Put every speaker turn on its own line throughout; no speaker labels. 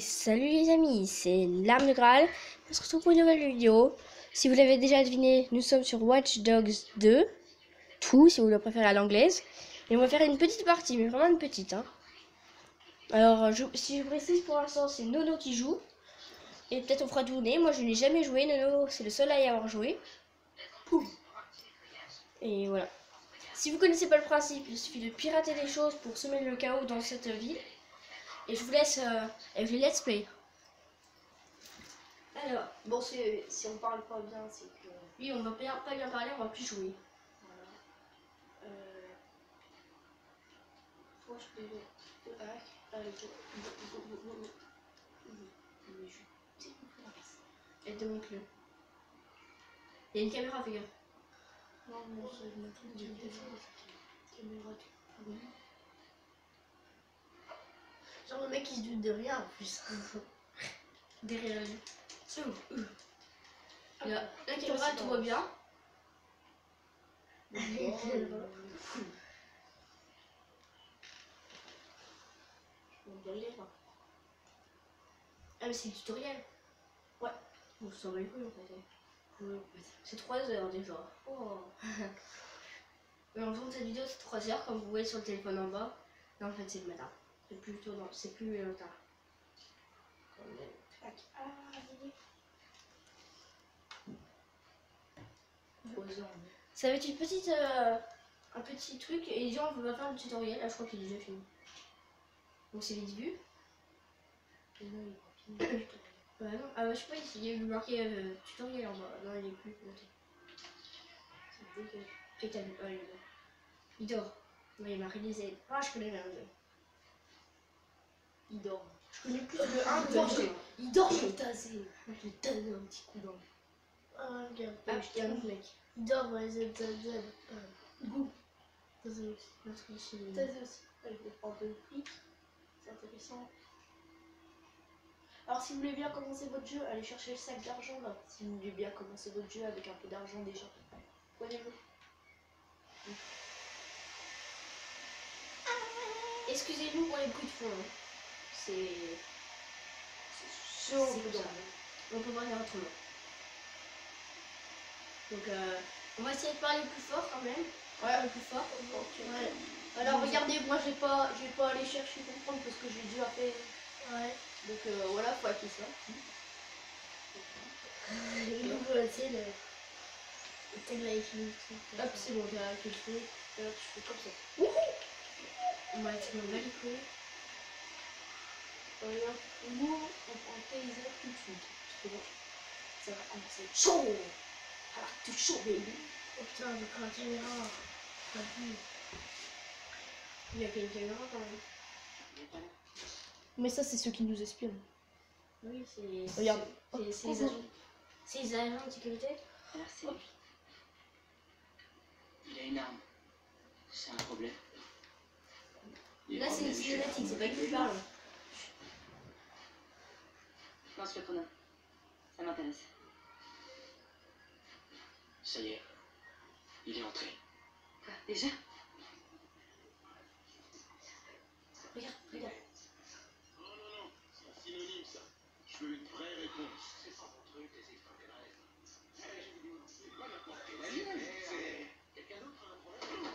Salut les amis, c'est l'Arme de Graal. On se retrouve pour une nouvelle vidéo. Si vous l'avez déjà deviné, nous sommes sur Watch Dogs 2. Tout, si vous le préférez à l'anglaise. Et on va faire une petite partie, mais vraiment une petite. Alors, si je précise, pour l'instant, c'est Nono qui joue. Et peut-être on fera tourner. Moi, je n'ai jamais joué. Nono, c'est le seul à y avoir joué. Et voilà. Si vous connaissez pas le principe, il suffit de pirater des choses pour semer le chaos dans cette ville. Et je vous laisse avec les let's play. Alors,
bon, si on parle pas bien, c'est que...
Oui, on va pas bien parler, on va plus jouer.
Voilà. Moi, je peux...
Et démonte-le. Il y a une caméra, fais gaffe.
Non, mais c'est le truc de caméra. Genre le mec il se doute de rien en plus.
Derrière lui. La caméra, tout va bien. Ah mais c'est le tutoriel.
Ouais.
Bon, ça va les couilles en fait. C'est 3 heures déjà.
Oh.
Mais en fond de cette vidéo c'est 3 heures comme vous voyez sur le téléphone en bas. Non en fait c'est le matin. C'est plus tôt, non, c'est plus tard. Ça va être une petite, un petit truc et déjà on va faire le tutoriel. Là je crois qu'il est déjà fini. Donc c'est les débuts. Bah non, ah bah je sais pas, il y a eu marqué tutoriel en bas. Non il est plus monté. C'est dégage. Il dort. Non, il m'a réalisé. Ah je connais rien.
Il dort.
Je connais plus le 1 que le 2.
Il dort, je l'ai tasé. Je l'ai tasé un petit coup dans le...
Ah regarde.
Ah,
je t'ai un mec.
Il dort dans les ZZZ. Goût.
Tasé aussi.
Tasé aussi. Avec des portes de flics. C'est intéressant. Alors si vous voulez bien commencer votre jeu, allez chercher le sac d'argent là. Si vous voulez bien commencer votre jeu avec un peu d'argent déjà. Voyez-vous.
Excusez-nous pour les bruits de fond. C'est
chaud.
On peut pas faire autrement. Donc on va essayer de parler plus fort quand même.
Ouais,
un peu plus fort.
Okay. Ouais. Alors regardez, moi je vais pas aller chercher comprendre parce que j'ai déjà fait.
Ouais.
Donc voilà, faut acquis ça.
Donc voilà, c'est le thème life.
Hop, c'est bon, j'ai arrêté le truc. Alors tu fais comme ça.
On va essayer de valider.
Regarde, nous on prend le taser tout de suite. C'est bon. Ça va commencer chaud. Ah, tout chaud, baby.
Oh putain, j'ai pris la caméra. Il y a une caméra quand même.
Mais ça, c'est ceux qui nous espionnent.
Oui, c'est.
Regarde.
C'est les agents. C'est les agents de sécurité.
Merci. Il a une arme. C'est un problème.
Là, c'est une cinématique, c'est pas lui qui parle.
Lance le chrono. Ça m'intéresse. Ça y est. Il est entré. Quoi, déjà?
Regarde.
Non, c'est un synonyme ça. Je veux une vraie réponse.
C'est pas mon truc, les extraterrestres.
C'est pas n'importe quel c'est...
Quelqu'un d'autre a un problème?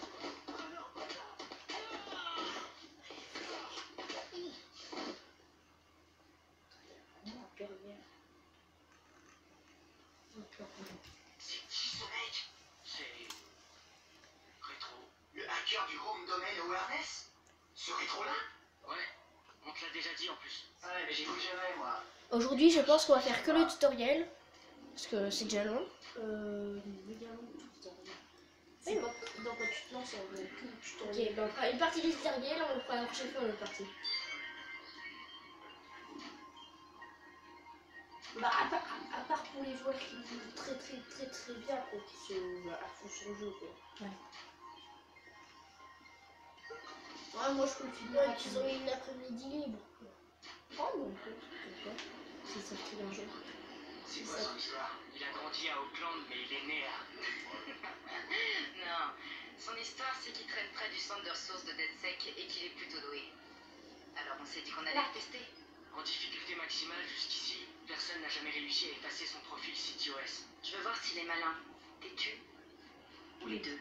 C'est qui ce mec? C'est... Rétro. Le hacker du Home Domain Awareness? Ce rétro-là?
Ouais, on te l'a déjà dit en plus.
Ouais, mais j'écoute jamais, moi.
Aujourd'hui, je pense qu'on va faire que le tutoriel. Parce que c'est déjà long.
Regarde tout le tutoriel. C'est pas dans quoi tu te lances, on veut tout le tutoriel.
Ok, ben on fera une partie du tutoriel, on le fera la prochaine fois, l'autre partie.
Bah, à part pour les joueurs qui jouent très bien, quoi, qui sont à fond sur le jeu, quoi.
Ouais.
Ouais, moi je peux finir.
Ouais, qu'ils ont une après-midi libre.
Oh non, pourquoi?
C'est ça qui est un jour.
C'est quoi son histoire?
Il a grandi à Auckland, mais il est né à... Non, son histoire, c'est qu'il traîne près du centre de ressources de DedSec et qu'il est plutôt doué. Alors on s'est dit qu'on allait le tester. En difficulté maximale jusqu'ici, personne n'a jamais réussi à effacer son profil CTOS.
Je veux voir s'il est malin, têtu ou les deux.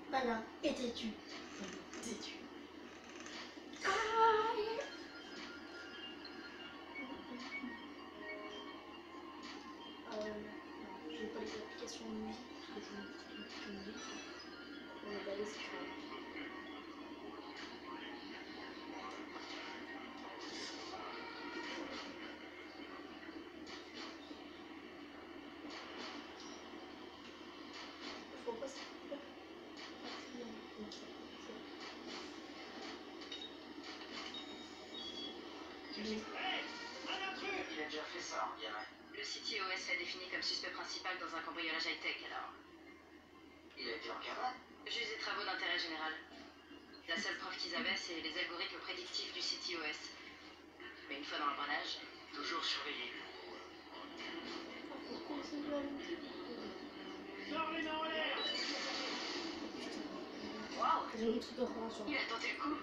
Malin et têtu.
Têtu.
Je n'ai pas les applications de musique parce que je n'ai pas de musique. On va aller c'est grave. Faut pas se
Il a déjà fait ça, on dirait.
Le CTOS est défini comme suspect principal dans un cambriolage high-tech alors.
Il a été encadré.
Juste des travaux d'intérêt général. La seule preuve qu'ils avaient, c'est les algorithmes prédictifs du CTOS. Mais une fois dans l'engrenage,
Toujours surveillé.
waouh,
J'ai mis le truc en retard sur
il a tenté le coup.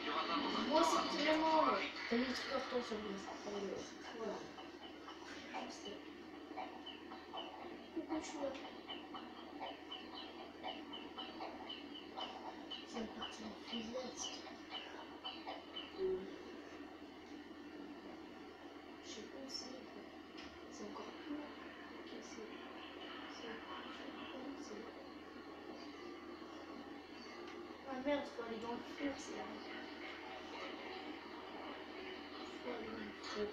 Il y aura pas beaucoup de
moi.
temps
C'est
avant qu'il
vraiment.
reprenne rythme.
T'as mis le truc en retard sur lui. Voilà. Pourquoi je suis là? C'est une partie enthousiaste. Je sais pas où c'est encore plus. Ok, ah merde, faut aller dans le feu, c'est là. Faut aller dans le feu.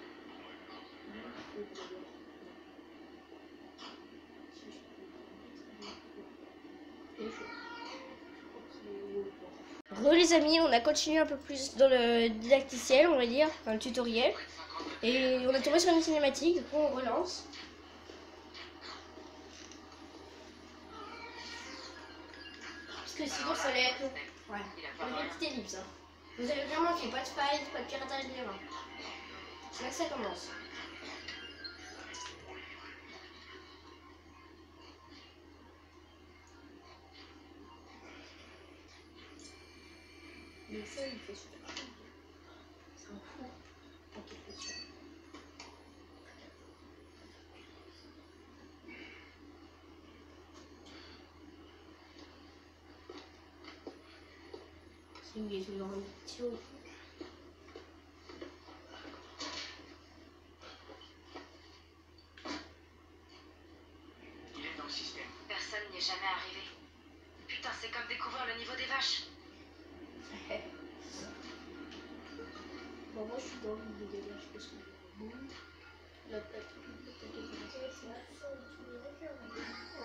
Dans le feu, d'ailleurs. Si je peux mettre le feu. Et je crois qu'il est au bord. Re les amis, on a continué un peu plus dans le didacticiel, on va dire, dans le tutoriel. Et on est tombé sur une cinématique, du coup on relance. Parce que sinon ça allait être... Ouais,
Il a
on
pas
est
rien.
petite ellipse. Hein. Vous avez vraiment fait pas de faille, pas de piratage de l'erreur. C'est là que ça commence. Mais ça, il fait super chaud. C'est un fou quand il fait ça. C'est où il est toujours un petit haut.
Il est dans le système.
Personne n'y est jamais arrivé. Putain, c'est comme découvrir le niveau des vaches.
Bon, moi je suis dans le dégage parce que la plaque c'est la fin de tous les requins.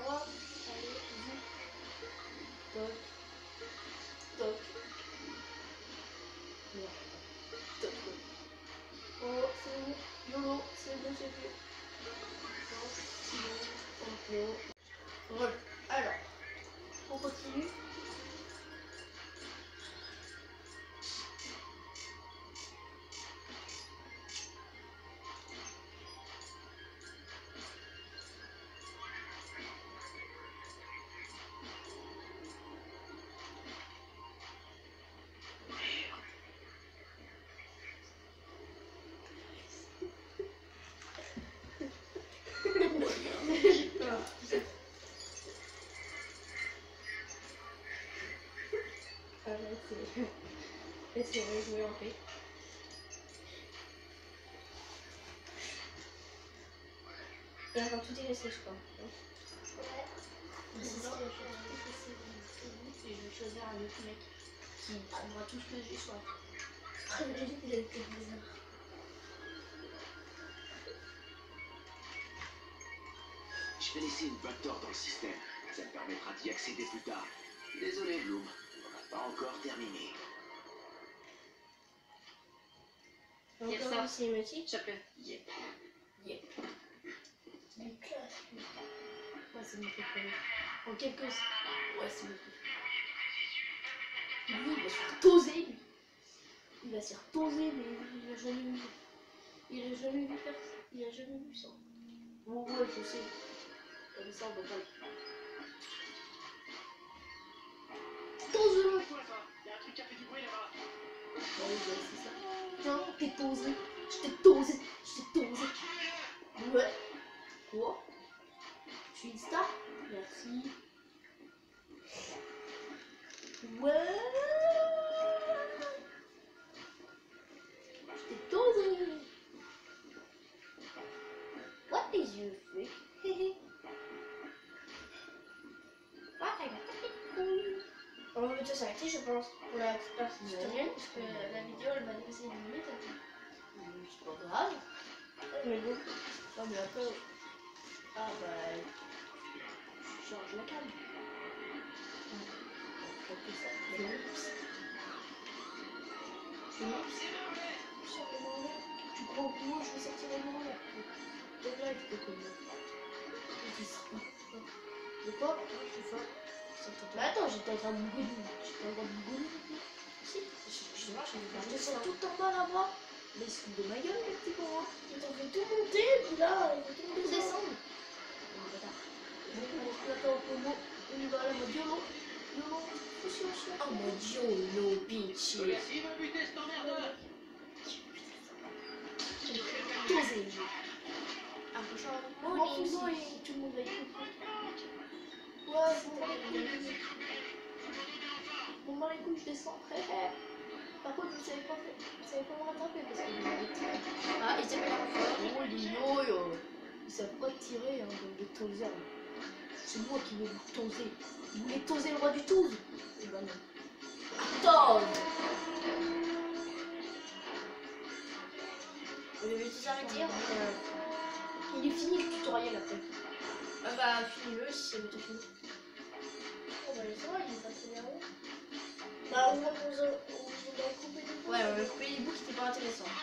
Oh, allez, vite. Toc. Toc. Merde. Toc. Oh, c'est bon. YOLO, c'est bon, c'est fait. Non, c'est bon. Ok. Voilà. Alors, on continue. Laissez-moi jouer en paix. Et enfin, tout est resté, je crois. Ouais. C'est ça. Et je vais choisir un autre mec qui prendra tout ce que j'ai soit. Il a été bizarre.
Je vais laisser une backdoor dans le système. Ça me permettra d'y accéder plus tard. Désolé, Bloom. On n'a pas encore terminé.
Encore
ça.
une cinématique.
Chope-le.
Yep.
Il est classe, lui. Ouais, c'est mon préféré. En quelques... Ouais, c'est mon préféré. Lui, il va se faire toser, lui. Il va se faire toser, mais il a jamais vu. Il a jamais vu faire ça. Il a jamais vu ça. Bon, ouais, je sais. Comme ça, on va pas le faire. Tose-le!
Quoi ça? Y a un truc qui a fait du bruit là-bas.
Ouais, ouais, c'est ça. Tiens, t'es tosé. Je t'ai tosé. Je t'ai tosé. Ouais. Quoi? Je suis une star? Merci. Ouais. Je t'ai tosé. What did you think? What I got?
On va bientôt s'arrêter, je pense, pour la partie tutoriel, parce que la vidéo elle va dépasser 10 minutes.
C'est pas grave.
Mais bon,
Non mais après... Ah bah... Je change la cam. Quelque ça. Oups. Oups. Je sors le moment. Tu crois au pouvoir, je vais sortir le moment là. Donc là, il faut que... De quoi? Je fais ça. Mais attends, j'étais en train de bougonner. J'étais en train de bougonner. Si, je marche, je te sens tout en bas là-bas. Mais c'est de ma gueule, les petits courants.
ils t'ont fait tout monter, puis là, ils vont tout descendre.
Attends, on y va là, mon violon. Violon.
Oh mon dieu, no bitch.
Merci de buter cet emmerdeur.
Tosé.
Ah, franchement,
Bon, faisons et tout le monde va écouter. Ouais, bon, bah les couilles. Bon, bah les couilles, je descends. Par contre, vous savez pas me rattraper parce que vous avez tiré.
Ah, ils s'appellent
Oh, les yo-yo. Ils savent pas tirer, hein, donc des tosers. C'est moi qui vais vous toser. Vous voulez toser le roi du Touze? Eh ben non. Attends.
On devait tous arrêter.
Il est fini le tutoriel après.
Ah bah, finis-le si c'est bientôt fini.
Oh bah ça va, il est pas très nerveux. Bah on va couper des bouts.
Ouais, on va couper les bouts qui étaient pas intéressants.